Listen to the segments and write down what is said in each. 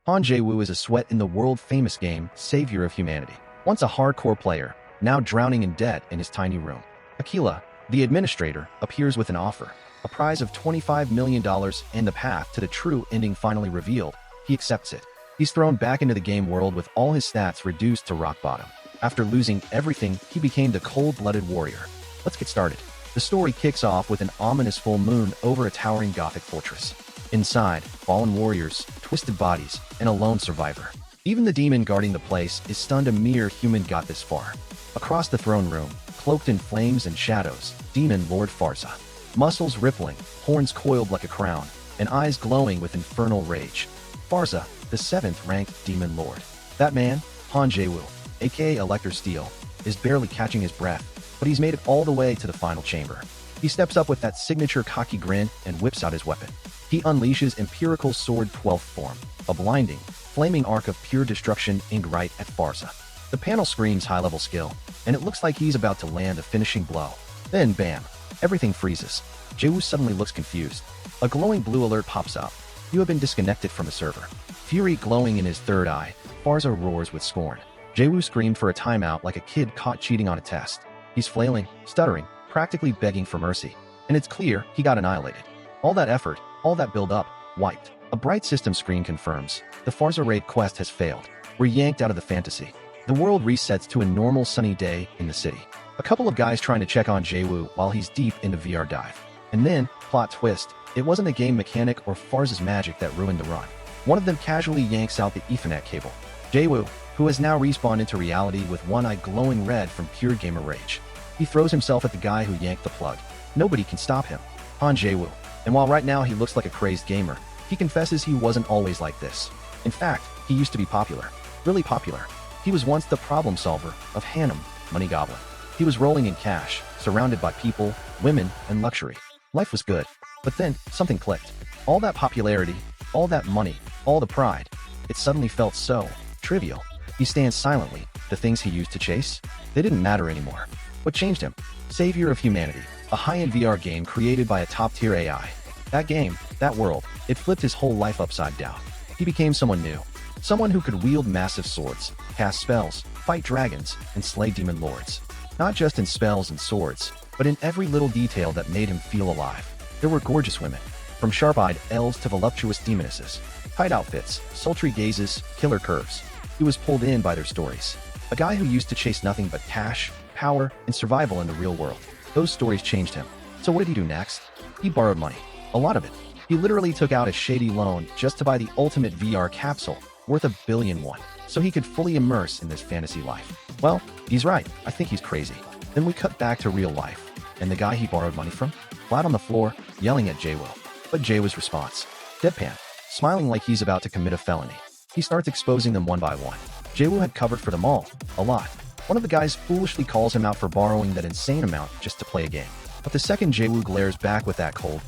Han Jae-woo is a sweat in the world-famous game, Savior of Humanity. Once a hardcore player, now drowning in debt in his tiny room. Aquila, the administrator, appears with an offer. A prize of $25 million and the path to the true ending finally revealed. He accepts it. He's thrown back into the game world with all his stats reduced to rock bottom. After losing everything, he became the cold-blooded warrior. Let's get started. The story kicks off with an ominous full moon over a towering Gothic fortress. Inside, fallen warriors, twisted bodies, and a lone survivor. Even the demon guarding the place is stunned a mere human got this far. Across the throne room, cloaked in flames and shadows, Demon Lord Farsa. Muscles rippling, horns coiled like a crown, and eyes glowing with infernal rage. Farsa, the 7th-ranked Demon Lord. That man, Han Jae-woo, aka Elector Steel, is barely catching his breath, but he's made it all the way to the final chamber. He steps up with that signature cocky grin and whips out his weapon. He unleashes Empirical Sword 12th form, a blinding, flaming arc of pure destruction aimed right at Farsa. The panel screams high-level skill, and it looks like he's about to land a finishing blow. Then, bam, everything freezes. Jae-woo suddenly looks confused. A glowing blue alert pops up. You have been disconnected from the server. Fury glowing in his third eye, Farsa roars with scorn. Jae-woo screamed for a timeout like a kid caught cheating on a test. He's flailing, stuttering, practically begging for mercy. And it's clear he got annihilated. All that effort, all that build-up, wiped. A bright system screen confirms the Farsa raid quest has failed. We're yanked out of the fantasy. The world resets to a normal sunny day in the city. A couple of guys trying to check on Jae-woo while he's deep into VR dive. And then, plot twist, it wasn't a game mechanic or Farsa's magic that ruined the run. One of them casually yanks out the Ethernet cable. Jae-woo, who has now respawned into reality with one eye glowing red from pure gamer rage. He throws himself at the guy who yanked the plug. Nobody can stop him. Han Jae-woo. And while right now he looks like a crazed gamer, he confesses he wasn't always like this. In fact, he used to be popular. Really popular. He was once the problem solver of Hanem, Money Goblin. He was rolling in cash, surrounded by people, women, and luxury. Life was good. But then, something clicked. All that popularity, all that money, all the pride. It suddenly felt so trivial. He stands silently. The things he used to chase, they didn't matter anymore. What changed him? Savior of Humanity, a high-end VR game created by a top-tier AI. That game, that world, it flipped his whole life upside down. He became someone new. Someone who could wield massive swords, cast spells, fight dragons, and slay demon lords. Not just in spells and swords, but in every little detail that made him feel alive. There were gorgeous women, from sharp-eyed elves to voluptuous demonesses. Tight outfits, sultry gazes, killer curves. He was pulled in by their stories. A guy who used to chase nothing but cash, power, and survival in the real world. Those stories changed him. So what did he do next? He borrowed money. A lot of it. He literally took out a shady loan just to buy the ultimate VR capsule, worth $1 billion, so he could fully immerse in this fantasy life. Well, he's right. I think he's crazy. Then we cut back to real life. And the guy he borrowed money from? Flat on the floor, yelling at Jae-woo. But Jae-woo's response? Deadpan. Smiling like he's about to commit a felony. He starts exposing them one by one. Jae-woo had covered for them all. A lot. One of the guys foolishly calls him out for borrowing that insane amount just to play a game. But the second Jae-woo glares back with that cold,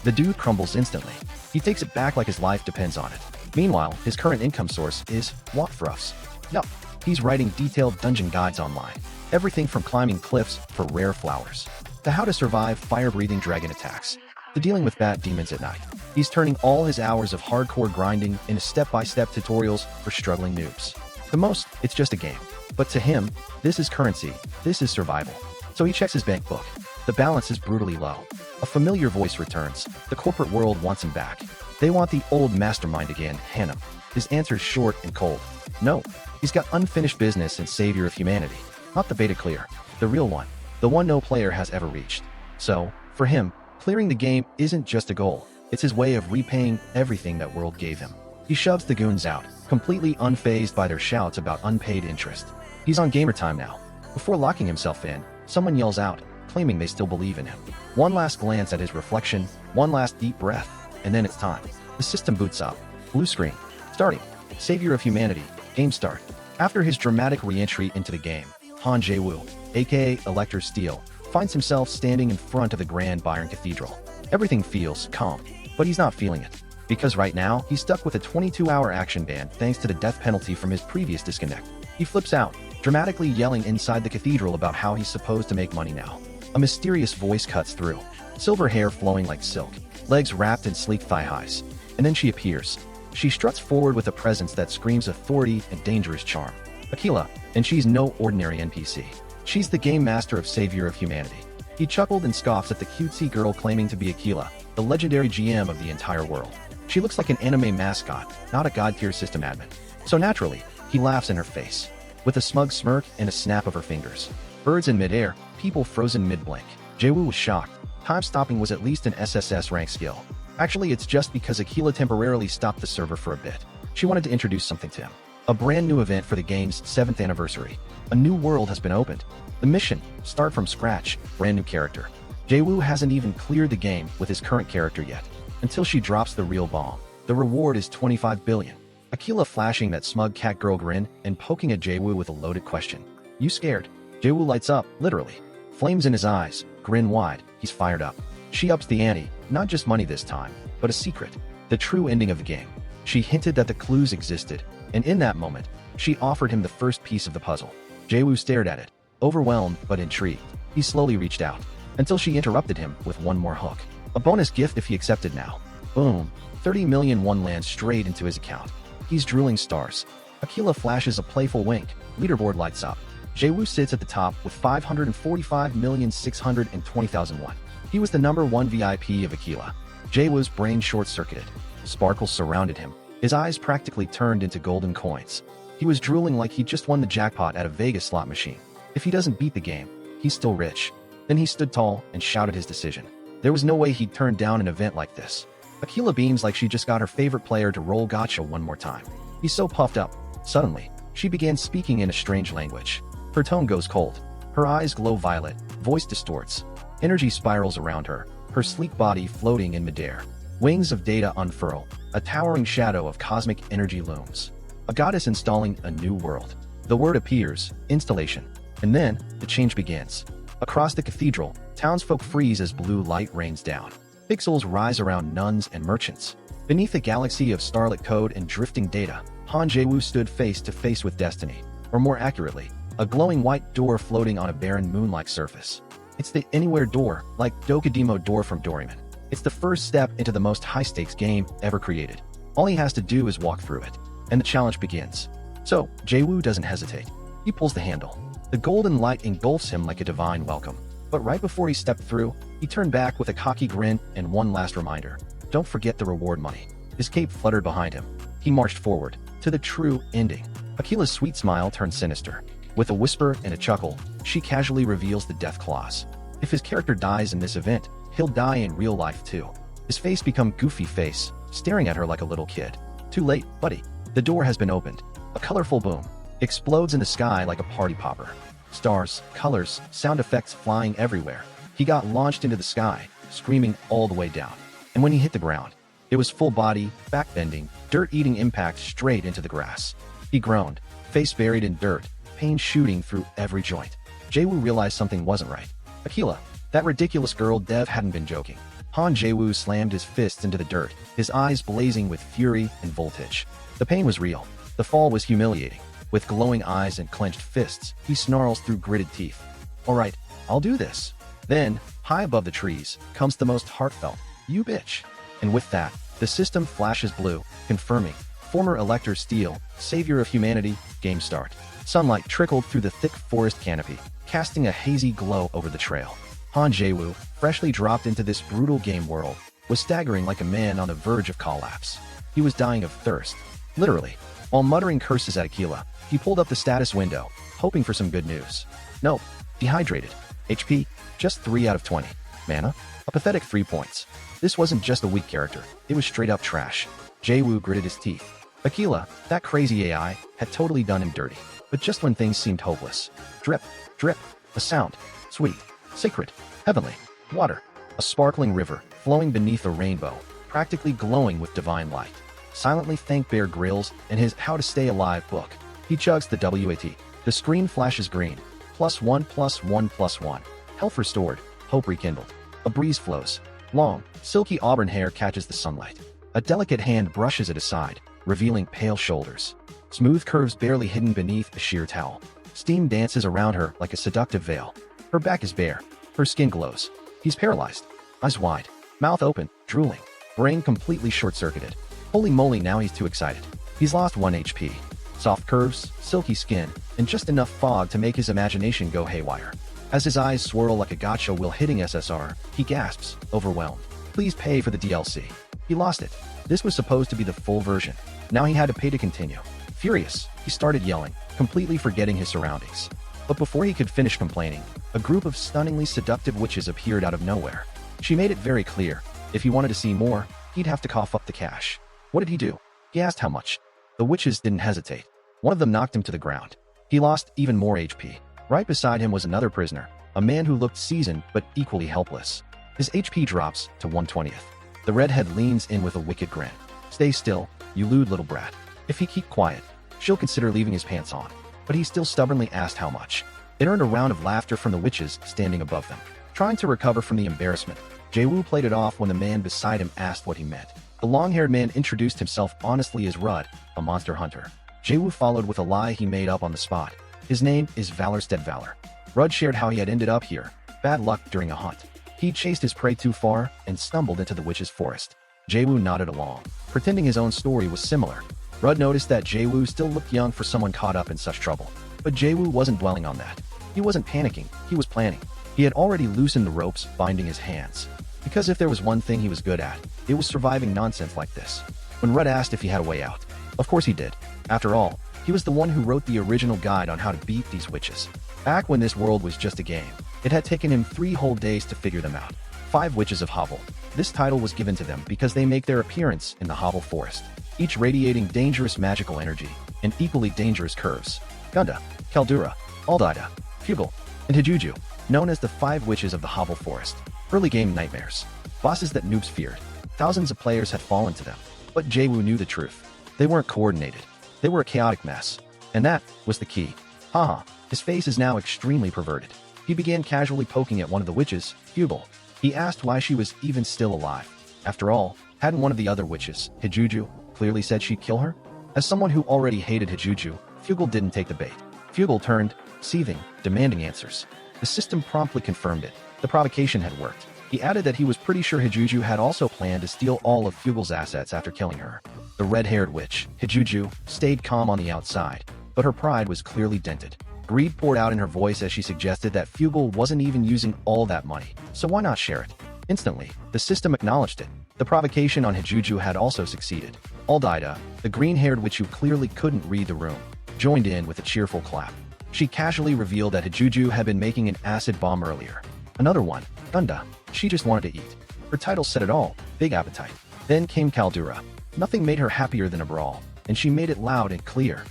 the dude crumbles instantly. He takes it back like his life depends on it. Meanwhile, his current income source is walkthroughs. Yup, he's writing detailed dungeon guides online. Everything from climbing cliffs for rare flowers, to how to survive fire-breathing dragon attacks, to dealing with bad demons at night. He's turning all his hours of hardcore grinding into step-by-step tutorials for struggling noobs. To most, it's just a game. But to him, this is currency, this is survival. So he checks his bank book. The balance is brutally low. A familiar voice returns. The corporate world wants him back. They want the old mastermind again, Hanem. His answer is short and cold. No, he's got unfinished business and Savior of Humanity. Not the beta clear, the real one. The one no player has ever reached. So, for him, clearing the game isn't just a goal. It's his way of repaying everything that world gave him. He shoves the goons out, completely unfazed by their shouts about unpaid interest. He's on gamer time now. Before locking himself in, someone yells out, claiming they still believe in him. One last glance at his reflection, one last deep breath, and then it's time. The system boots up. Blue screen. Starting. Savior of Humanity. Game start. After his dramatic re-entry into the game, Han Jae-woo, aka Elector Steel, finds himself standing in front of the Grand Byron Cathedral. Everything feels calm, but he's not feeling it. Because right now, he's stuck with a 22-hour action ban thanks to the death penalty from his previous disconnect. He flips out, dramatically yelling inside the cathedral about how he's supposed to make money now. A mysterious voice cuts through. Silver hair flowing like silk, legs wrapped in sleek thigh highs. And then she appears. She struts forward with a presence that screams authority and dangerous charm. Aquila, and she's no ordinary NPC. She's the game master of Savior of Humanity. He chuckled and scoffs at the cutesy girl claiming to be Aquila, the legendary GM of the entire world. She looks like an anime mascot, not a god-tier system admin. So naturally, he laughs in her face, with a smug smirk and a snap of her fingers. Birds in midair, people frozen mid-blink. Jaewoo was shocked. Time-stopping was at least an SSS rank skill. Actually, it's just because Aquila temporarily stopped the server for a bit. She wanted to introduce something to him. A brand new event for the game's 7th anniversary. A new world has been opened. The mission, start from scratch, brand new character. Jaewoo hasn't even cleared the game with his current character yet, until she drops the real bomb. The reward is 25 billion. Aquila flashing that smug catgirl grin and poking at Jaewoo with a loaded question. You scared? Jaewoo lights up, literally. Flames in his eyes, grin wide, he's fired up. She ups the ante, not just money this time, but a secret. The true ending of the game. She hinted that the clues existed, and in that moment, she offered him the first piece of the puzzle. Jaewoo stared at it, overwhelmed but intrigued. He slowly reached out, until she interrupted him with one more hook. A bonus gift if he accepted now. Boom, 30 million won lands straight into his account. He's drooling stars. Aquila flashes a playful wink, leaderboard lights up. Jaewoo sits at the top with 545,620,000 won. He was the #1 VIP of Aquila. Jaewoo's brain short-circuited. Sparkles surrounded him. His eyes practically turned into golden coins. He was drooling like he just won the jackpot at a Vegas slot machine. If he doesn't beat the game, he's still rich. Then he stood tall and shouted his decision. There was no way he'd turn down an event like this. Aquila beams like she just got her favorite player to roll gacha one more time. He's so puffed up. Suddenly, she began speaking in a strange language. Her tone goes cold. Her eyes glow violet, voice distorts. Energy spirals around her, her sleek body floating in midair. Wings of data unfurl, a towering shadow of cosmic energy looms. A goddess installing a new world. The word appears, installation. And then, the change begins. Across the cathedral, townsfolk freeze as blue light rains down. Pixels rise around nuns and merchants. Beneath a galaxy of starlit code and drifting data, Han Jaewoo stood face to face with destiny. Or more accurately, a glowing white door floating on a barren moon-like surface. It's the Anywhere door, like Dokudemo door from Doraemon. It's the first step into the most high-stakes game ever created. All he has to do is walk through it, and the challenge begins. So, Jaewoo doesn't hesitate. He pulls the handle. The golden light engulfs him like a divine welcome. But right before he stepped through, he turned back with a cocky grin and one last reminder. Don't forget the reward money. His cape fluttered behind him. He marched forward, to the true ending. Aquila's sweet smile turned sinister. With a whisper and a chuckle, she casually reveals the death clause. If his character dies in this event, he'll die in real life too. His face become goofy face, staring at her like a little kid. Too late, buddy. The door has been opened. A colorful boom explodes in the sky like a party popper. Stars, colors, sound effects flying everywhere. He got launched into the sky, screaming all the way down. And when he hit the ground, it was full body, back bending, dirt-eating impact straight into the grass. He groaned, face buried in dirt, pain shooting through every joint. Jaewoo realized something wasn't right. Aquila, that ridiculous girl Dev hadn't been joking. Han Jaewoo slammed his fists into the dirt, his eyes blazing with fury and voltage. The pain was real. The fall was humiliating. With glowing eyes and clenched fists, he snarls through gritted teeth. All right, I'll do this. Then, high above the trees, comes the most heartfelt, you bitch. And with that, the system flashes blue, confirming, former Elector Steel, savior of humanity, game start. Sunlight trickled through the thick forest canopy, casting a hazy glow over the trail. Han Jaewoo, freshly dropped into this brutal game world, was staggering like a man on the verge of collapse. He was dying of thirst, literally. While muttering curses at Aquila, he pulled up the status window, hoping for some good news. Nope, dehydrated. HP, just 3 out of 20. Mana, a pathetic 3 points. This wasn't just a weak character, it was straight up trash. Jaewoo gritted his teeth. Aquila, that crazy AI, had totally done him dirty. But just when things seemed hopeless. Drip, drip, a sound. Sweet, sacred, heavenly. Water, a sparkling river, flowing beneath a rainbow, practically glowing with divine light. Silently thank Bear Grylls and his How to Stay Alive book. He chugs the WAT. The screen flashes green. +1 +1 +1. Health restored. Hope rekindled. A breeze flows. Long, silky auburn hair catches the sunlight. A delicate hand brushes it aside, revealing pale shoulders. Smooth curves barely hidden beneath a sheer towel. Steam dances around her like a seductive veil. Her back is bare. Her skin glows. He's paralyzed. Eyes wide. Mouth open, drooling. Brain completely short-circuited. Holy moly, now he's too excited. He's lost 1 HP. Soft curves, silky skin, and just enough fog to make his imagination go haywire. As his eyes swirl like a gacha wheel hitting SSR, he gasps, overwhelmed. Please pay for the DLC. He lost it. This was supposed to be the full version. Now he had to pay to continue. Furious, he started yelling, completely forgetting his surroundings. But before he could finish complaining, a group of stunningly seductive witches appeared out of nowhere. She made it very clear, if he wanted to see more, he'd have to cough up the cash. What did he do? He asked how much. The witches didn't hesitate. One of them knocked him to the ground. He lost even more HP. Right beside him was another prisoner, a man who looked seasoned but equally helpless. His HP drops to 1/20th. The redhead leans in with a wicked grin. Stay still, you lewd little brat. If he keep quiet, she'll consider leaving his pants on. But he still stubbornly asked how much. It earned a round of laughter from the witches standing above them. Trying to recover from the embarrassment, Jae-woo played it off when the man beside him asked what he meant. The long-haired man introduced himself honestly as Rud, a monster hunter. Jae-woo followed with a lie he made up on the spot. His name is Valorstead Valor. Rud shared how he had ended up here, bad luck during a hunt. He chased his prey too far and stumbled into the witch's forest. Jae-woo nodded along, pretending his own story was similar. Rud noticed that Jae-woo still looked young for someone caught up in such trouble. But Jae-woo wasn't dwelling on that. He wasn't panicking, he was planning. He had already loosened the ropes binding his hands. Because if there was one thing he was good at, it was surviving nonsense like this. When Rud asked if he had a way out, of course he did. After all, he was the one who wrote the original guide on how to beat these witches. Back when this world was just a game, it had taken him 3 whole days to figure them out. 5 Witches of Hovel. This title was given to them because they make their appearance in the Hovel Forest, each radiating dangerous magical energy and equally dangerous curves. Gunda, Caldura, Aldida, Fugal, and Hijuju, known as the 5 Witches of the Hovel Forest. Early game nightmares. Bosses that noobs feared. Thousands of players had fallen to them. But Jae-woo knew the truth. They weren't coordinated. They were a chaotic mess. And that was the key. Haha, his face is now extremely perverted. He began casually poking at one of the witches, Fugal. He asked why she was even still alive. After all, hadn't one of the other witches, Hijuju, clearly said she'd kill her? As someone who already hated Hijuju, Fugal didn't take the bait. Fugal turned, seething, demanding answers. The system promptly confirmed it. The provocation had worked. He added that he was pretty sure Hijuju had also planned to steal all of Fugal's assets after killing her. The red-haired witch, Hijuju, stayed calm on the outside, but her pride was clearly dented. Greed poured out in her voice as she suggested that Fugal wasn't even using all that money, so why not share it? Instantly, the system acknowledged it. The provocation on Hijuju had also succeeded. Aldida, the green-haired witch who clearly couldn't read the room, joined in with a cheerful clap. She casually revealed that Hijuju had been making an acid bomb earlier. Another one, Gunda. She just wanted to eat. Her title said it all, big appetite. Then came Caldura. Nothing made her happier than a brawl, and she made it loud and clear.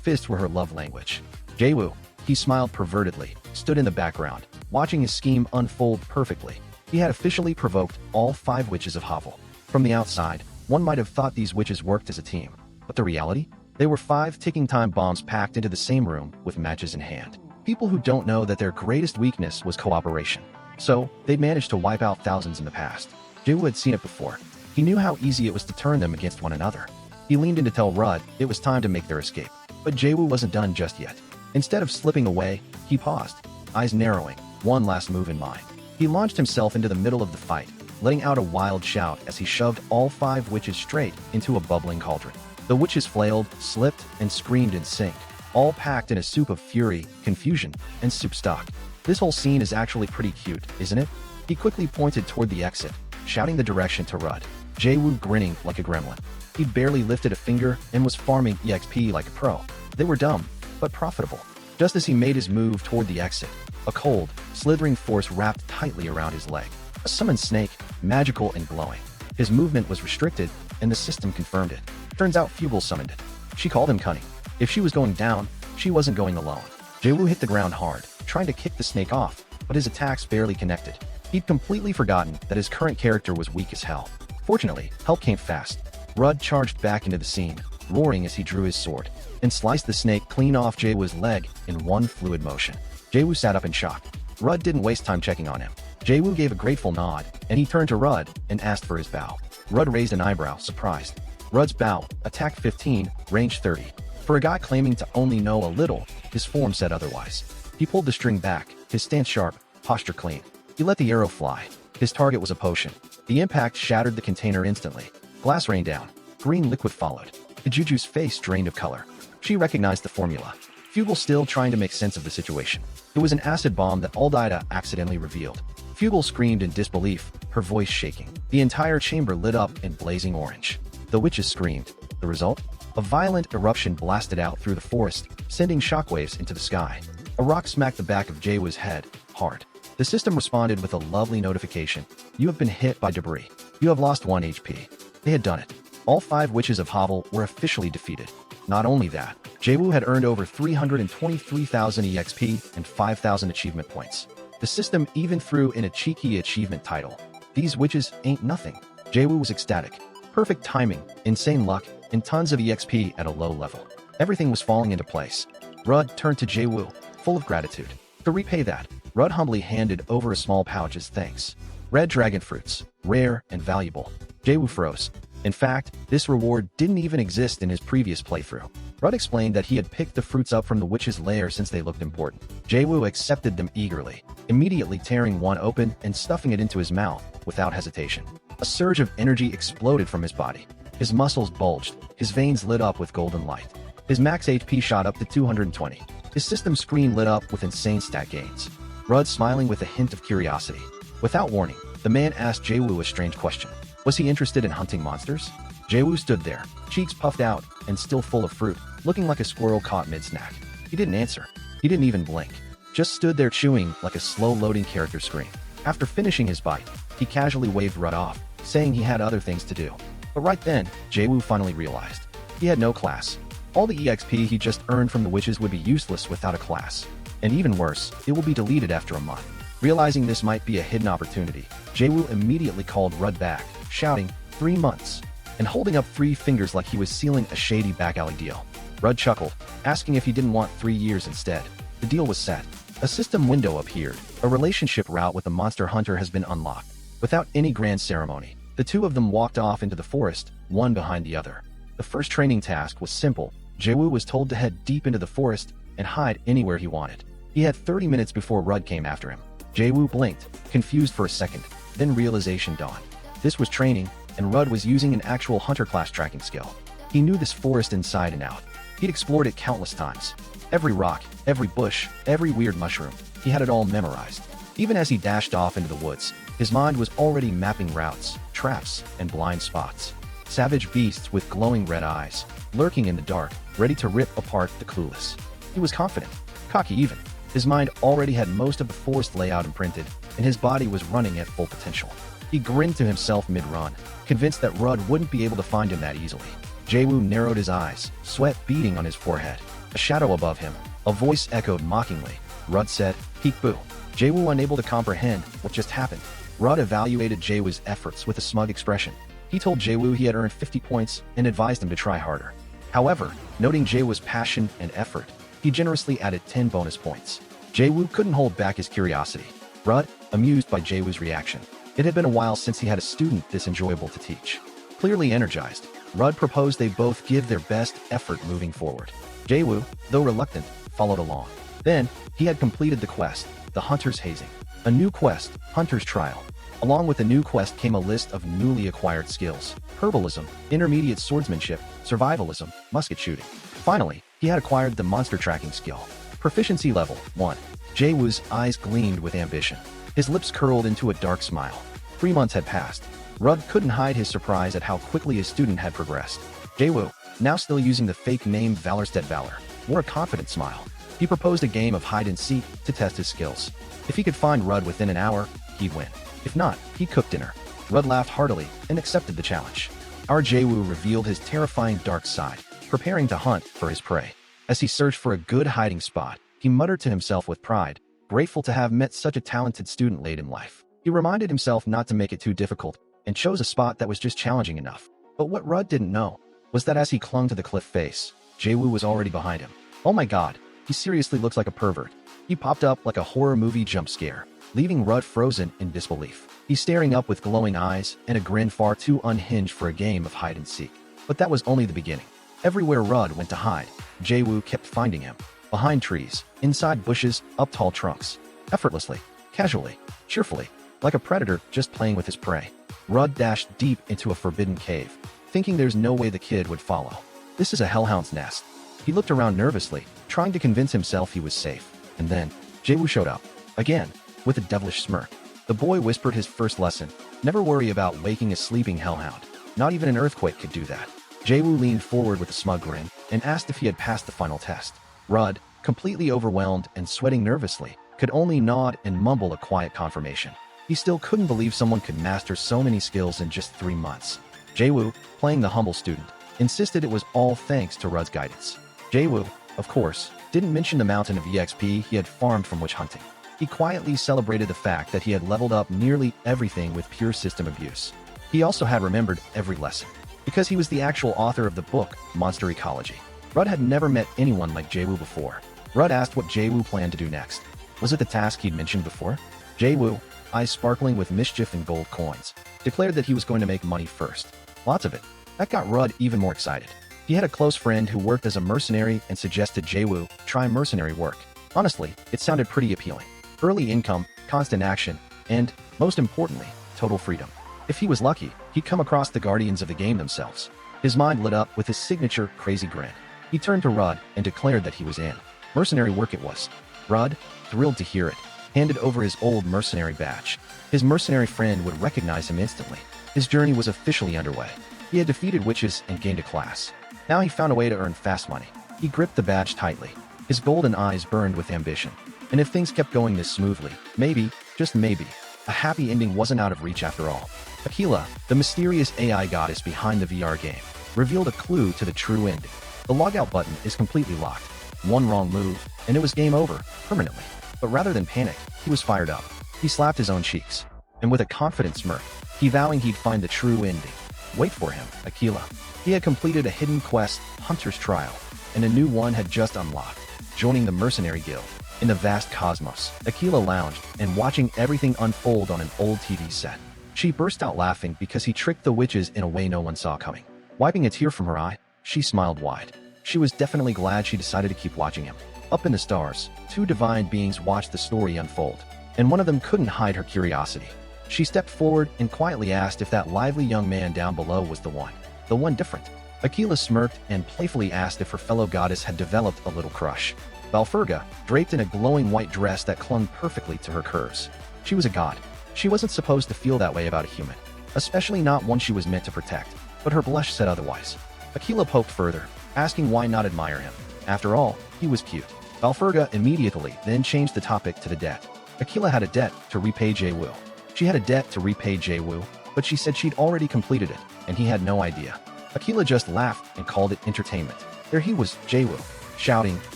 Fists were her love language. Jae-woo, he smiled pervertedly, stood in the background, watching his scheme unfold perfectly. He had officially provoked all 5 Witches of Hovel. From the outside, one might have thought these witches worked as a team. But the reality? They were 5 ticking time bombs packed into the same room with matches in hand. People who don't know that their greatest weakness was cooperation. So, they'd managed to wipe out thousands in the past. Jae-woo had seen it before. He knew how easy it was to turn them against one another. He leaned in to tell Rud it was time to make their escape. But Jae-woo wasn't done just yet. Instead of slipping away, he paused, eyes narrowing, one last move in mind. He launched himself into the middle of the fight, letting out a wild shout as he shoved all 5 witches straight into a bubbling cauldron. The witches flailed, slipped, and screamed in sync, all packed in a soup of fury, confusion, and soup stock. This whole scene is actually pretty cute, isn't it? He quickly pointed toward the exit, shouting the direction to Rud. Jae-woo grinning like a gremlin. He barely lifted a finger and was farming EXP like a pro. They were dumb, but profitable. Just as he made his move toward the exit, a cold, slithering force wrapped tightly around his leg. A summoned snake, magical and glowing. His movement was restricted, and the system confirmed it. Turns out Fugal summoned it. She called him cunning. If she was going down, she wasn't going alone. Jae-woo hit the ground hard, trying to kick the snake off, but his attacks barely connected. He'd completely forgotten that his current character was weak as hell. Fortunately, help came fast. Rud charged back into the scene, roaring as he drew his sword, and sliced the snake clean off Jae-woo's leg in one fluid motion. Jae-woo sat up in shock. Rud didn't waste time checking on him. Jae-woo gave a grateful nod, and he turned to Rud and asked for his bow. Rud raised an eyebrow, surprised. Rud's bow, attack 15, range 30. For a guy claiming to only know a little, his form said otherwise. He pulled the string back, his stance sharp, posture clean. He let the arrow fly. His target was a potion. The impact shattered the container instantly. Glass rained down. Green liquid followed. The Juju's face drained of color. She recognized the formula. Fugal still trying to make sense of the situation. It was an acid bomb that Aldaida accidentally revealed. Fugal screamed in disbelief, her voice shaking. The entire chamber lit up in blazing orange. The witches screamed. The result? A violent eruption blasted out through the forest, sending shockwaves into the sky. A rock smacked the back of Jaewoo's head, hard. The system responded with a lovely notification. You have been hit by debris. You have lost 1 HP. They had done it. All 5 witches of Havel were officially defeated. Not only that, Jaewoo had earned over 323,000 EXP and 5,000 achievement points. The system even threw in a cheeky achievement title. These witches ain't nothing. Jaewoo was ecstatic. Perfect timing, insane luck, and tons of EXP at a low level. Everything was falling into place. Rud turned to Jaewoo, full of gratitude. To repay that, Rud humbly handed over a small pouch as thanks. Red dragon fruits, rare and valuable. Jaewoo froze. In fact, this reward didn't even exist in his previous playthrough. Rud explained that he had picked the fruits up from the witch's lair since they looked important. Jaewoo accepted them eagerly, immediately tearing one open and stuffing it into his mouth without hesitation. A surge of energy exploded from his body. His muscles bulged, his veins lit up with golden light. His max HP shot up to 220. His system screen lit up with insane stat gains. Rud smiling with a hint of curiosity. Without warning, the man asked Jaewoo a strange question. Was he interested in hunting monsters? Jaewoo stood there, cheeks puffed out and still full of fruit, looking like a squirrel caught mid-snack. He didn't answer. He didn't even blink. Just stood there chewing like a slow-loading character screen. After finishing his bite, he casually waved Rud off, saying he had other things to do. But right then, Jaewoo finally realized. He had no class. All the EXP he just earned from the witches would be useless without a class. And even worse, it will be deleted after a month. Realizing this might be a hidden opportunity, Jaewoo immediately called Rud back, shouting, 3 months, and holding up 3 fingers like he was sealing a shady back alley deal. Rud chuckled, asking if he didn't want 3 years instead. The deal was set. A system window appeared. A relationship route with the monster hunter has been unlocked. Without any grand ceremony, the two of them walked off into the forest, one behind the other. The first training task was simple. Jaewoo was told to head deep into the forest and hide anywhere he wanted. He had 30 minutes before Rud came after him. Jaewoo blinked, confused for a second, then realization dawned. This was training, and Rud was using an actual hunter class tracking skill. He knew this forest inside and out. He'd explored it countless times. Every rock, every bush, every weird mushroom, he had it all memorized. Even as he dashed off into the woods, his mind was already mapping routes, traps, and blind spots. Savage beasts with glowing red eyes, lurking in the dark, ready to rip apart the clueless. He was confident, cocky even. His mind already had most of the forest layout imprinted, and his body was running at full potential. He grinned to himself mid-run, convinced that Rud wouldn't be able to find him that easily. Jaewoo narrowed his eyes, sweat beading on his forehead. A shadow above him, a voice echoed mockingly. Rud said, "Peek-boo." Jaewoo unable to comprehend what just happened. Rud evaluated Jaewoo's efforts with a smug expression. He told Jaewoo he had earned 50 points and advised him to try harder. However, noting Jaewoo's passion and effort, he generously added 10 bonus points. Jaewoo couldn't hold back his curiosity. Rud, amused by Jaewoo's reaction. It had been a while since he had a student this enjoyable to teach. Clearly energized, Rud proposed they both give their best effort moving forward. Jaewoo, though reluctant, followed along. Then, he had completed the quest, the Hunter's Hazing. A new quest, Hunter's Trial. Along with the new quest came a list of newly acquired skills: herbalism, intermediate swordsmanship, survivalism, musket shooting. Finally, he had acquired the monster tracking skill. Proficiency level 1. Jaewoo's eyes gleamed with ambition. His lips curled into a dark smile. 3 months had passed. Rud couldn't hide his surprise at how quickly his student had progressed. Jaewoo, now still using the fake name Valorstead Valor, wore a confident smile. He proposed a game of hide-and-seek to test his skills. If he could find Rud within an hour, he'd win. If not, he'd cook dinner. Rud laughed heartily and accepted the challenge. Our Jaewoo revealed his terrifying dark side, preparing to hunt for his prey. As he searched for a good hiding spot, he muttered to himself with pride, grateful to have met such a talented student late in life. He reminded himself not to make it too difficult, and chose a spot that was just challenging enough. But what Rud didn't know was that as he clung to the cliff face, Jaewoo was already behind him. Oh my god, he seriously looks like a pervert. He popped up like a horror movie jump scare, leaving Rud frozen in disbelief. He's staring up with glowing eyes and a grin far too unhinged for a game of hide-and-seek. But that was only the beginning. Everywhere Rud went to hide, Jaewoo kept finding him. Behind trees, inside bushes, up tall trunks. Effortlessly, casually, cheerfully, like a predator just playing with his prey. Rud dashed deep into a forbidden cave. thinking there's no way the kid would follow. This is a hellhound's nest. He looked around nervously, trying to convince himself he was safe. And then, Jaewoo showed up. Again, with a devilish smirk. The boy whispered his first lesson. Never worry about waking a sleeping hellhound. Not even an earthquake could do that. Jaewoo leaned forward with a smug grin and asked if he had passed the final test. Rudd, completely overwhelmed and sweating nervously, could only nod and mumble a quiet confirmation. He still couldn't believe someone could master so many skills in just 3 months. Jaewoo, playing the humble student, insisted it was all thanks to Rudd's guidance. Jaewoo, of course, didn't mention the mountain of EXP he had farmed from witch hunting. He quietly celebrated the fact that he had leveled up nearly everything with pure system abuse. He also had remembered every lesson, because he was the actual author of the book, Monster Ecology. Rudd had never met anyone like Jaewoo before. Rudd asked what Jaewoo planned to do next. Was it the task he'd mentioned before? Jaewoo, eyes sparkling with mischief and gold coins, declared that he was going to make money first. Lots of it. That got Rudd even more excited. He had a close friend who worked as a mercenary and suggested Jaewoo try mercenary work. Honestly, it sounded pretty appealing. Early income, constant action, and, most importantly, total freedom. If he was lucky, he'd come across the guardians of the game themselves. His mind lit up with his signature crazy grin. He turned to Rudd and declared that he was in. Mercenary work it was. Rudd, thrilled to hear it, handed over his old mercenary badge. His mercenary friend would recognize him instantly. His journey was officially underway. He had defeated witches and gained a class. Now he found a way to earn fast money. He gripped the badge tightly. His golden eyes burned with ambition. And if things kept going this smoothly, maybe, just maybe, a happy ending wasn't out of reach after all. Aquila, the mysterious AI goddess behind the VR game, revealed a clue to the true ending. The logout button is completely locked. One wrong move, and it was game over, permanently. But rather than panic, he was fired up. He slapped his own cheeks. And with a confident smirk, he vowing he'd find the true ending. Wait for him, Aquila. He had completed a hidden quest, Hunter's Trial, and a new one had just unlocked, joining the Mercenary Guild. In the vast cosmos, Aquila lounged and watching everything unfold on an old TV set. She burst out laughing because he tricked the witches in a way no one saw coming. Wiping a tear from her eye, she smiled wide. She was definitely glad she decided to keep watching him. Up in the stars, 2 divine beings watched the story unfold, and one of them couldn't hide her curiosity. She stepped forward and quietly asked if that lively young man down below was the one different. Aquila smirked and playfully asked if her fellow goddess had developed a little crush. Valfurga, draped in a glowing white dress that clung perfectly to her curves. She was a god. She wasn't supposed to feel that way about a human, especially not one she was meant to protect, but her blush said otherwise. Aquila poked further, asking why not admire him. After all, he was cute. Valfurga immediately then changed the topic to the debt. Aquila had a debt to repay Jaewoo. She had a debt to repay Jaewoo, but she said she'd already completed it, and he had no idea. Aquila just laughed and called it entertainment. There he was, Jaewoo, shouting,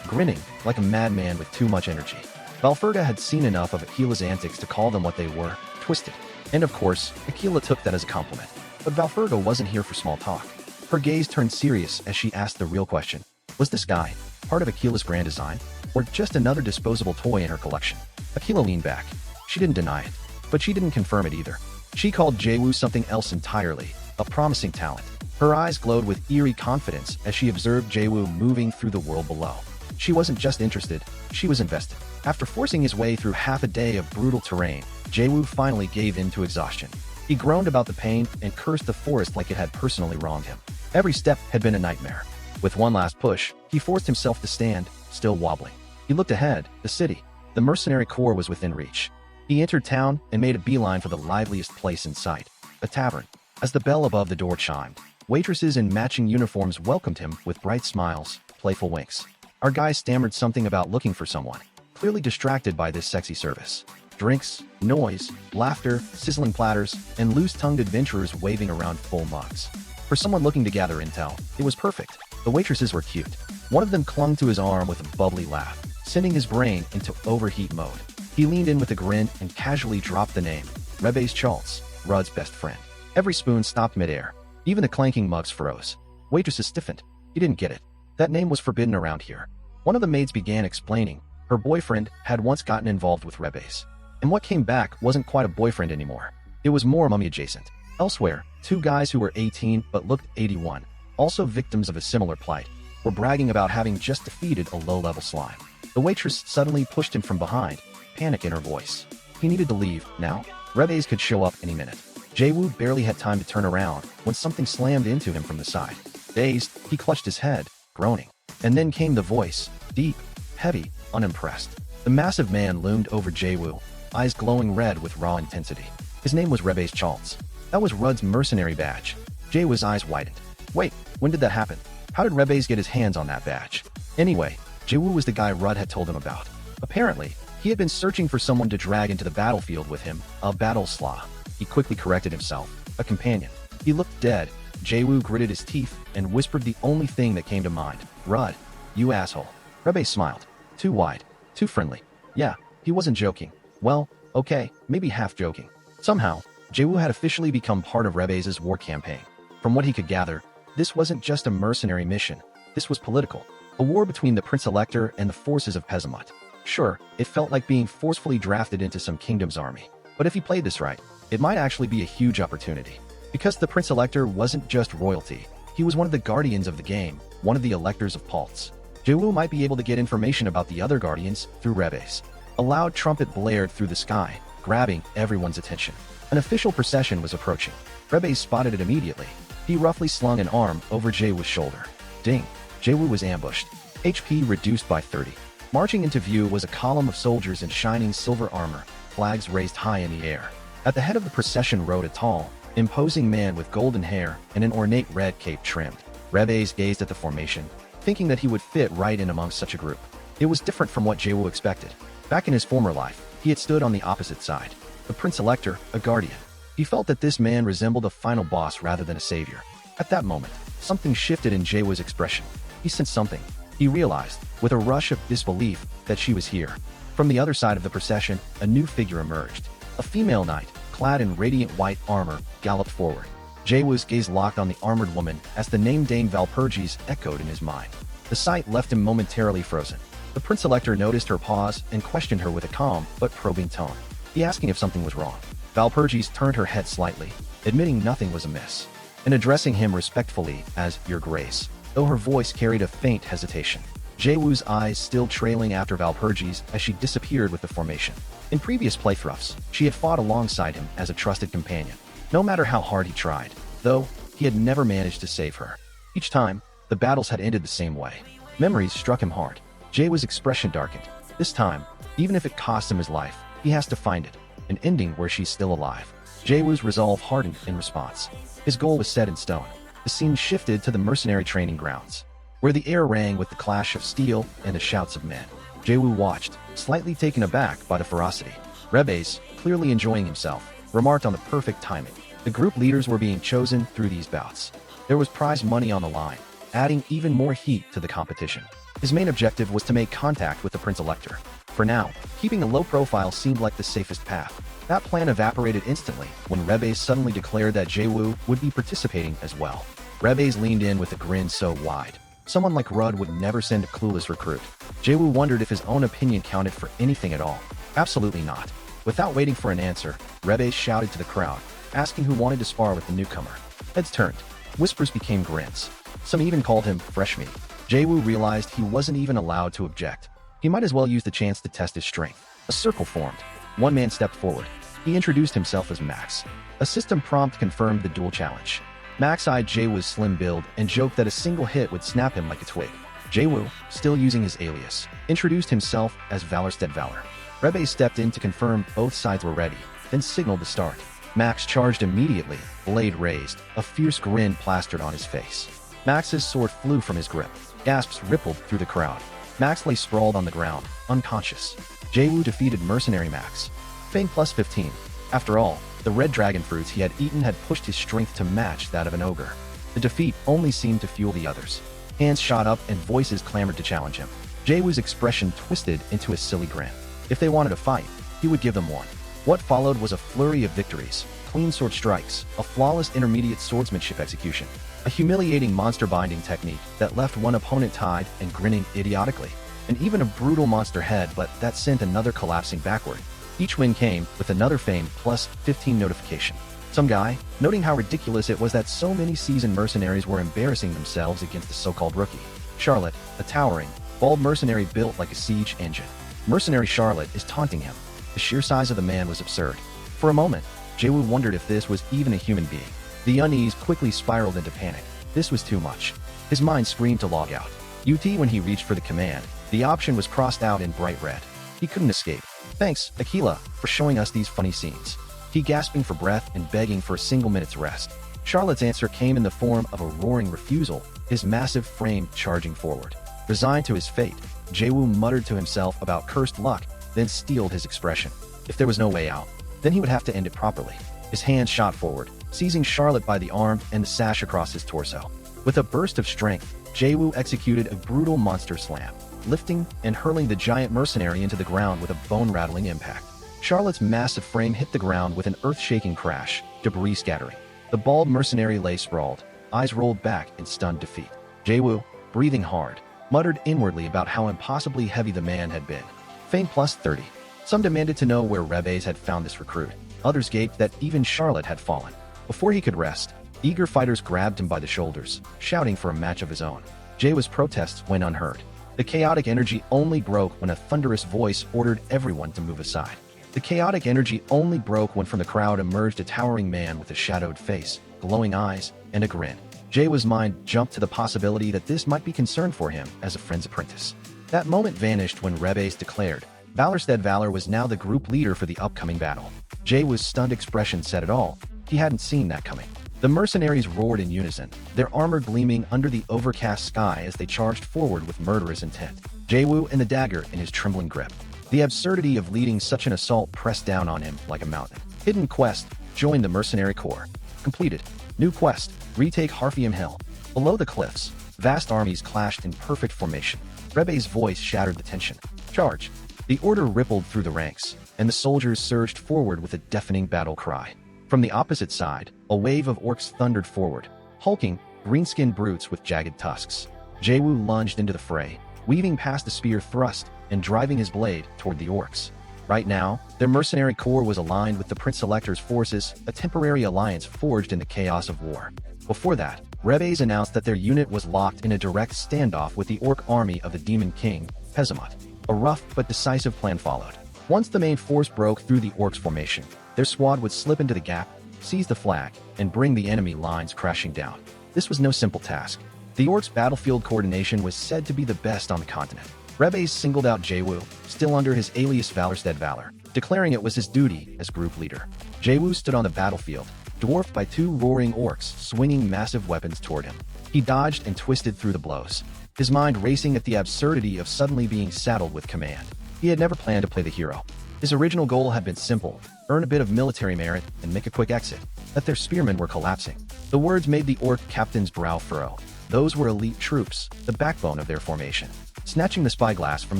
grinning, like a madman with too much energy. Valfurga had seen enough of Aquila's antics to call them what they were, twisted. And of course, Aquila took that as a compliment. But Valfurga wasn't here for small talk. Her gaze turned serious as she asked the real question. Was this guy part of Aquila's grand design, or just another disposable toy in her collection? Aquila leaned back. She didn't deny it, but she didn't confirm it either. She called Jaewoo something else entirely, a promising talent. Her eyes glowed with eerie confidence as she observed Jaewoo moving through the world below. She wasn't just interested, she was invested. After forcing his way through half a day of brutal terrain, Jaewoo finally gave in to exhaustion. He groaned about the pain and cursed the forest like it had personally wronged him. Every step had been a nightmare. With one last push, he forced himself to stand, still wobbling. He looked ahead, the city. The mercenary corps was within reach. He entered town and made a beeline for the liveliest place in sight, a tavern. As the bell above the door chimed, waitresses in matching uniforms welcomed him with bright smiles, playful winks. Our guy stammered something about looking for someone, clearly distracted by this sexy service. Drinks, noise, laughter, sizzling platters, and loose-tongued adventurers waving around full mugs. For someone looking to gather intel, it was perfect. The waitresses were cute. One of them clung to his arm with a bubbly laugh, sending his brain into overheat mode. He leaned in with a grin and casually dropped the name, Rebes Schultz, Rudd's best friend. Every spoon stopped midair. Even the clanking mugs froze. Waitresses stiffened. He didn't get it. That name was forbidden around here. One of the maids began explaining. Her boyfriend had once gotten involved with Rebes. And what came back wasn't quite a boyfriend anymore. It was more mummy adjacent. Elsewhere, 2 guys who were 18 but looked 81, also victims of a similar plight, were bragging about having just defeated a low-level slime. The waitress suddenly pushed him from behind, panic in her voice. He needed to leave, now. Rebes could show up any minute. Jae-woo barely had time to turn around when something slammed into him from the side. Dazed, he clutched his head, groaning. And then came the voice, deep, heavy, unimpressed. The massive man loomed over Jae-woo, eyes glowing red with raw intensity. His name was Rebes Chaltz. That was Rudd's mercenary badge. Jae-woo's eyes widened. Wait, when did that happen? How did Rebes get his hands on that badge? Anyway, Jae-woo was the guy Rudd had told him about. Apparently, he had been searching for someone to drag into the battlefield with him, a battle slaw. He quickly corrected himself, a companion. He looked dead. Jae-woo gritted his teeth and whispered the only thing that came to mind. Rudd, you asshole. Rebes smiled. Too wide, too friendly. Yeah, he wasn't joking. Well, okay, maybe half joking. Somehow, Jae-woo had officially become part of Rebes' war campaign. From what he could gather, this wasn't just a mercenary mission. This was political. A war between the Prince-Elector and the forces of Pesamut. Sure, it felt like being forcefully drafted into some kingdom's army. But if he played this right, it might actually be a huge opportunity. Because the Prince-Elector wasn't just royalty. He was one of the guardians of the game, one of the electors of Paltz. Jae-woo might be able to get information about the other guardians through Rebes. A loud trumpet blared through the sky, grabbing everyone's attention. An official procession was approaching. Rebes spotted it immediately. He roughly slung an arm over Jae-woo's shoulder. Ding! Jae-woo was ambushed. HP reduced by 30. Marching into view was a column of soldiers in shining silver armor, flags raised high in the air. At the head of the procession rode a tall, imposing man with golden hair and an ornate red cape trimmed. Rebes gazed at the formation, thinking that he would fit right in among such a group. It was different from what Jae-woo expected. Back in his former life, he had stood on the opposite side. The Prince-Elector, a guardian. He felt that this man resembled a final boss rather than a savior. At that moment, something shifted in Jae-woo's expression. He sensed something. He realized, with a rush of disbelief, that she was here. From the other side of the procession, a new figure emerged. A female knight, clad in radiant white armor, galloped forward. Jae-woo's gaze locked on the armored woman as the name Dame Valpurgis echoed in his mind. The sight left him momentarily frozen. The Prince-Elector noticed her pause and questioned her with a calm but probing tone. He asking if something was wrong. Valpurgis turned her head slightly, admitting nothing was amiss, and addressing him respectfully as Your Grace, though her voice carried a faint hesitation. Jae-woo's eyes still trailing after Valpurgis as she disappeared with the formation. In previous playthroughs, she had fought alongside him as a trusted companion. No matter how hard he tried, though, he had never managed to save her. Each time, the battles had ended the same way. Memories struck him hard. Jae-woo's expression darkened. This time, even if it cost him his life, he has to find it. An ending where she's still alive. Jae-woo's resolve hardened in response. His goal was set in stone. The scene shifted to the mercenary training grounds, where the air rang with the clash of steel and the shouts of men. Jae-woo watched, slightly taken aback by the ferocity. Rebes, clearly enjoying himself, remarked on the perfect timing. The group leaders were being chosen through these bouts. There was prize money on the line, adding even more heat to the competition. His main objective was to make contact with the Prince-Elector. For now, keeping a low profile seemed like the safest path. That plan evaporated instantly when Rebes suddenly declared that Jae-woo would be participating as well. Rebes leaned in with a grin so wide. Someone like Rudd would never send a clueless recruit. Jae-woo wondered if his own opinion counted for anything at all. Absolutely not. Without waiting for an answer, Rebes shouted to the crowd, asking who wanted to spar with the newcomer. Heads turned. Whispers became grins. Some even called him fresh meat. Jae-woo realized he wasn't even allowed to object. He might as well use the chance to test his strength. A circle formed. One man stepped forward. He introduced himself as Max. A system prompt confirmed the duel challenge. Max eyed Jae-woo's slim build and joked that a single hit would snap him like a twig. Jae-woo, still using his alias, introduced himself as Valorstead Valor. Rebes stepped in to confirm both sides were ready, then signaled the start. Max charged immediately, blade raised, a fierce grin plastered on his face. Max's sword flew from his grip. Gasps rippled through the crowd. Max lay sprawled on the ground, unconscious. Jae-woo defeated Mercenary Max. Fame plus 15. After all, the red dragon fruits he had eaten had pushed his strength to match that of an ogre. The defeat only seemed to fuel the others. Hands shot up and voices clamored to challenge him. Jae-woo's expression twisted into a silly grin. If they wanted a fight, he would give them one. What followed was a flurry of victories, clean sword strikes, a flawless intermediate swordsmanship execution, a humiliating monster binding technique that left one opponent tied and grinning idiotically, and even a brutal monster headbutt that sent another collapsing backward. Each win came with another Fame plus 15 notification. Some guy, noting how ridiculous it was that so many seasoned mercenaries were embarrassing themselves against the so-called rookie. Charlotte, a towering, bald mercenary built like a siege engine. Mercenary Charlotte is taunting him. The sheer size of the man was absurd. For a moment, Jaewoo wondered if this was even a human being. The unease quickly spiraled into panic. This was too much. His mind screamed to log out. When he reached for the command, the option was crossed out in bright red. He couldn't escape. Thanks, Aquila, for showing us these funny scenes. He gasping for breath and begging for a single minute's rest. Charlotte's answer came in the form of a roaring refusal, his massive frame charging forward. Resigned to his fate, Jaewoo muttered to himself about cursed luck, then steeled his expression. If there was no way out, then he would have to end it properly. His hand shot forward, seizing Charlotte by the arm and the sash across his torso. With a burst of strength, Jaewoo executed a brutal monster slam, lifting and hurling the giant mercenary into the ground with a bone-rattling impact. Charlotte's massive frame hit the ground with an earth-shaking crash, debris scattering. The bald mercenary lay sprawled, eyes rolled back in stunned defeat. Jaewoo, breathing hard, muttered inwardly about how impossibly heavy the man had been. Fame plus 30. Some demanded to know where Rebes had found this recruit. Others gaped that even Charlotte had fallen. Before he could rest, eager fighters grabbed him by the shoulders, shouting for a match of his own. Jaewoo's protests went unheard. The chaotic energy only broke when a thunderous voice ordered everyone to move aside. The chaotic energy only broke when from the crowd emerged a towering man with a shadowed face, glowing eyes, and a grin. Jaewoo's mind jumped to the possibility that this might be concern for him as a friend's apprentice. That moment vanished when Rebes declared Valorstead Valor was now the group leader for the upcoming battle. Jaewoo's stunned expression said it all. He hadn't seen that coming. The mercenaries roared in unison, their armor gleaming under the overcast sky as they charged forward with murderous intent. Jaewoo and the dagger in his trembling grip. The absurdity of leading such an assault pressed down on him like a mountain. Hidden quest, join the mercenary corps. Completed. New quest, retake Harfium Hill. Below the cliffs, vast armies clashed in perfect formation. Rebes' voice shattered the tension. Charge. The order rippled through the ranks, and the soldiers surged forward with a deafening battle cry. From the opposite side, a wave of orcs thundered forward, hulking, green-skinned brutes with jagged tusks. Jaewoo lunged into the fray, weaving past the spear thrust and driving his blade toward the orcs. Right now, their mercenary corps was aligned with the Prince Selector's forces, a temporary alliance forged in the chaos of war. Before that, Rebes announced that their unit was locked in a direct standoff with the orc army of the Demon King, Pezamut. A rough but decisive plan followed. Once the main force broke through the orcs' formation, their squad would slip into the gap, seize the flag, and bring the enemy lines crashing down. This was no simple task. The orcs' battlefield coordination was said to be the best on the continent. Rebes singled out Jaewoo, still under his alias Valorstead Valor, declaring it was his duty as group leader. Jaewoo stood on the battlefield, dwarfed by two roaring orcs swinging massive weapons toward him. He dodged and twisted through the blows, his mind racing at the absurdity of suddenly being saddled with command. He had never planned to play the hero. His original goal had been simple: earn a bit of military merit and make a quick exit. But their spearmen were collapsing. The words made the orc captain's brow furrow. Those were elite troops, the backbone of their formation. Snatching the spyglass from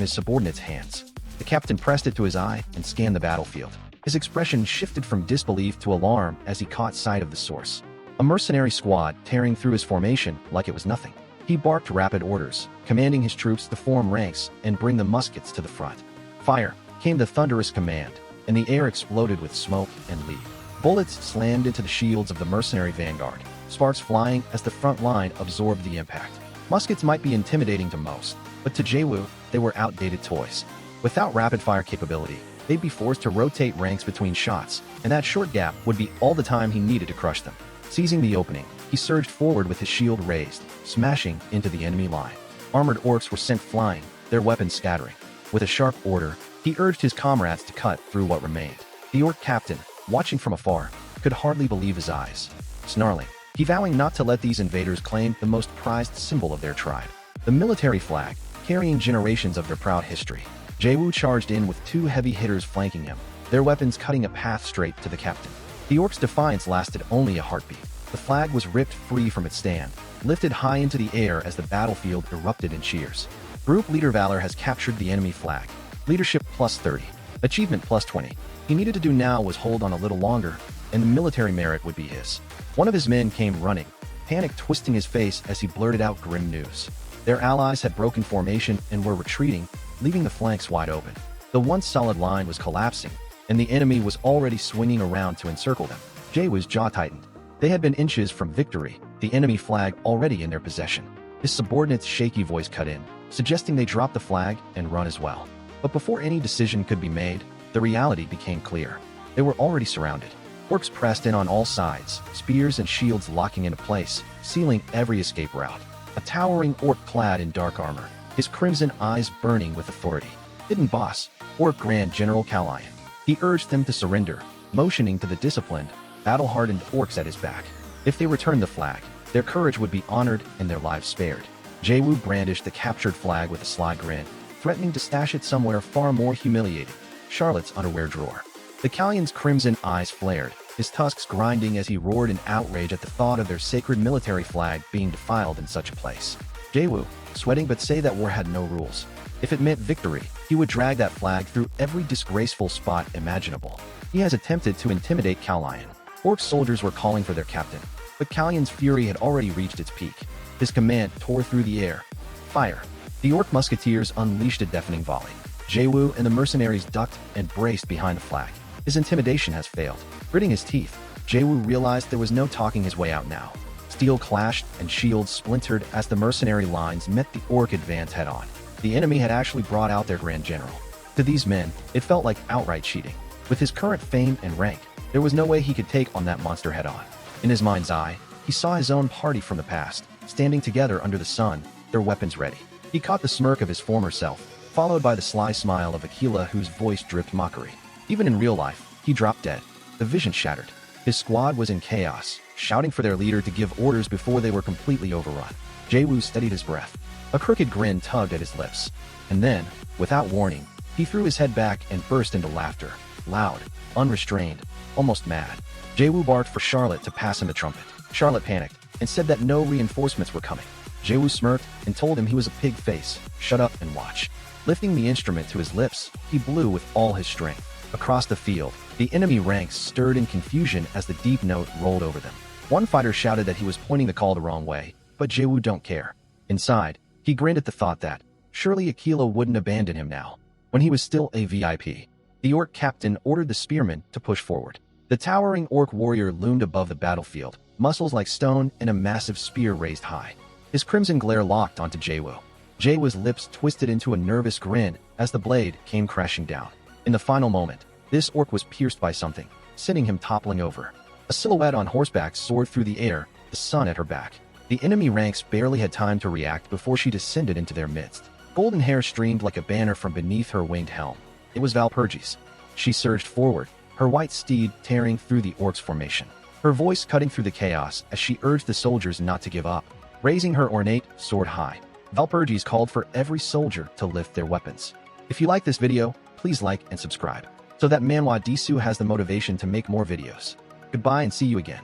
his subordinate's hands, the captain pressed it to his eye and scanned the battlefield. His expression shifted from disbelief to alarm as he caught sight of the source. A mercenary squad tearing through his formation like it was nothing. He barked rapid orders, commanding his troops to form ranks and bring the muskets to the front. Fire, came the thunderous command, and the air exploded with smoke and lead. Bullets slammed into the shields of the mercenary vanguard, sparks flying as the front line absorbed the impact. Muskets might be intimidating to most, but to Jaewoo, they were outdated toys. Without rapid-fire capability, they'd be forced to rotate ranks between shots, and that short gap would be all the time he needed to crush them. Seizing the opening, he surged forward with his shield raised, smashing into the enemy line. Armored orcs were sent flying, their weapons scattering. With a sharp order, he urged his comrades to cut through what remained. The orc captain, watching from afar, could hardly believe his eyes. Snarling, he vowing not to let these invaders claim the most prized symbol of their tribe, the military flag, carrying generations of their proud history. Jaewoo charged in with two heavy hitters flanking him, their weapons cutting a path straight to the captain. The orc's defiance lasted only a heartbeat. The flag was ripped free from its stand, lifted high into the air as the battlefield erupted in cheers. Group Leader Valor has captured the enemy flag. Leadership plus 30. Achievement plus 20. He needed to do now was hold on a little longer, and the military merit would be his. One of his men came running, panic twisting his face as he blurted out grim news. Their allies had broken formation and were retreating, leaving the flanks wide open. The once solid line was collapsing, and the enemy was already swinging around to encircle them. Jaewoo's jaw tightened. They had been inches from victory, the enemy flag already in their possession. His subordinate's shaky voice cut in, suggesting they drop the flag and run as well. But before any decision could be made, the reality became clear. They were already surrounded. Orcs pressed in on all sides, spears and shields locking into place, sealing every escape route. A towering orc clad in dark armor, his crimson eyes burning with authority. Hidden boss, Orc Grand General Kalian. He urged them to surrender, motioning to the disciplined, battle-hardened orcs at his back. If they returned the flag, their courage would be honored and their lives spared. Jaewoo brandished the captured flag with a sly grin, threatening to stash it somewhere far more humiliating, Charlotte's underwear drawer. The Kalian's crimson eyes flared, his tusks grinding as he roared in outrage at the thought of their sacred military flag being defiled in such a place. Jaewoo, sweating but say that war had no rules. If it meant victory, he would drag that flag through every disgraceful spot imaginable. He has attempted to intimidate Kalian. Orc soldiers were calling for their captain, but Kalian's fury had already reached its peak. His command tore through the air. Fire! The orc musketeers unleashed a deafening volley. Jaewoo and the mercenaries ducked and braced behind the flag. His intimidation has failed. Gritting his teeth, Jaewoo realized there was no talking his way out now. Steel clashed and shields splintered as the mercenary lines met the orc advance head-on. The enemy had actually brought out their Grand General. To these men, it felt like outright cheating. With his current fame and rank, there was no way he could take on that monster head-on. In his mind's eye, he saw his own party from the past, standing together under the sun, their weapons ready. He caught the smirk of his former self, followed by the sly smile of Aquila whose voice dripped mockery. Even in real life, he dropped dead. The vision shattered. His squad was in chaos, shouting for their leader to give orders before they were completely overrun. Jaewoo steadied his breath. A crooked grin tugged at his lips. And then, without warning, he threw his head back and burst into laughter. Loud, unrestrained, almost mad. Jaewoo barked for Charlotte to pass him the trumpet. Charlotte panicked and said that no reinforcements were coming. Jaewoo smirked and told him he was a pig face. Shut up and watch. Lifting the instrument to his lips, he blew with all his strength. Across the field, the enemy ranks stirred in confusion as the deep note rolled over them. One fighter shouted that he was pointing the call the wrong way, but Jaewoo don't care. Inside, he grinned at the thought that surely Aquila wouldn't abandon him now, when he was still a VIP. The orc captain ordered the spearmen to push forward. The towering orc warrior loomed above the battlefield, muscles like stone and a massive spear raised high. His crimson glare locked onto Jaewoo. Jaewoo's lips twisted into a nervous grin as the blade came crashing down. In the final moment, this orc was pierced by something, sending him toppling over. A silhouette on horseback soared through the air, the sun at her back. The enemy ranks barely had time to react before she descended into their midst. Golden hair streamed like a banner from beneath her winged helm. It was Valpurgis. She surged forward, her white steed tearing through the orcs' formation. Her voice cutting through the chaos as she urged the soldiers not to give up. Raising her ornate sword high, Valpurgis called for every soldier to lift their weapons. If you like this video, please like and subscribe, so that Manhwa Desu has the motivation to make more videos. Goodbye and see you again.